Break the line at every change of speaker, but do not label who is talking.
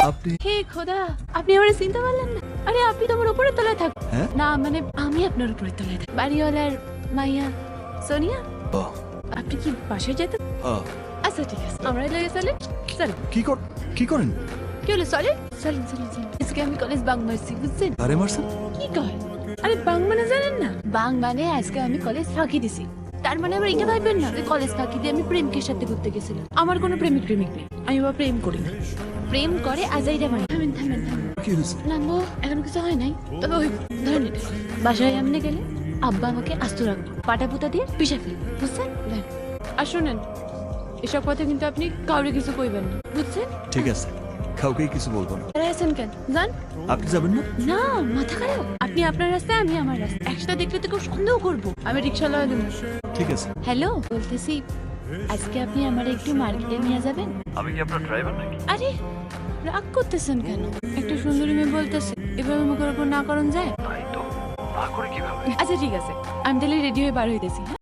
আপনি
হে খোদা, আপনি আমার চিনতে পারলেন না? আরে আপনি তো আমার উপরের তলায় থাক।
হ্যাঁ?
না মানে আমি আপনার উপরের তলায় থাকি। বাড়িওয়ালার মাইয়া সোনিয়া।
ও,
আপনি কি বাসায় যেতে?
ও,
আচ্ছা ঠিক আছে, আমরা লেগে চলে চলো।
কি করেন?
কি হলো? চলে চলেন চলেন চলেন। আজকে আমি কলেজ বাং মারছি, বুঝছেন?
আরে মারছেন?
কি কয়? আরে বাং মানে জানেন না? বাং মানে আজকে আমি কলেজ ফাঁকি দিছি। তার মানে আবার এটা ভাববেন না যে কলেজ ফাঁকি দিয়ে আমি প্রেমকের সাথে ঘুরতে গেছিলাম। আমার কোনো প্রেমিক নেই। আমি আবার প্রেম করি না। প্রেম করে আজাইরা মানে। থামেন থামেন থামেন।
কি হয়েছে?
নামবো, এখন কিছু হয় নাই। তবে ওই ধরেন এটা। বাসায় এমনি গেলে আব্বা আমাকে আস্ত রাখবো, পাটা পুতা দিয়ে পিষা ফেলি, বুঝছেন? আর শোনেন, এসব কথা কিন্তু আপনি কাউরে কিছু কইবেন না, বুঝছেন?
ঠিক আছে, কাউকেই কিছু বলবো না।
আছেন কেন যান।
আপনি যাবেন না?
না, মাথা খারাপ। আপনি আপনার রাস্তায়, আমি আমার রাস্তায়। একসাথে দেখলে তো কেউ সন্দেহ করবো। আমি রিক্সা লয়ে দেবো।
ঠিক আছে।
হ্যালো, বলতেছি আজকে আপনি আমার একটু মার্কেটে নিয়ে যাবেন?
আমি কি আপনার ড্রাইভার নাকি?
আরে রাগ করতেছেন কেন? একটা সুন্দরী মেয়ে বলতেছে, এভাবে মুখের উপর না করণ যায়?
তাই তো, না করে কিভাবে?
আচ্ছা ঠিক আছে, আমি তাহলে রেডি হয়ে বার হইতেছি।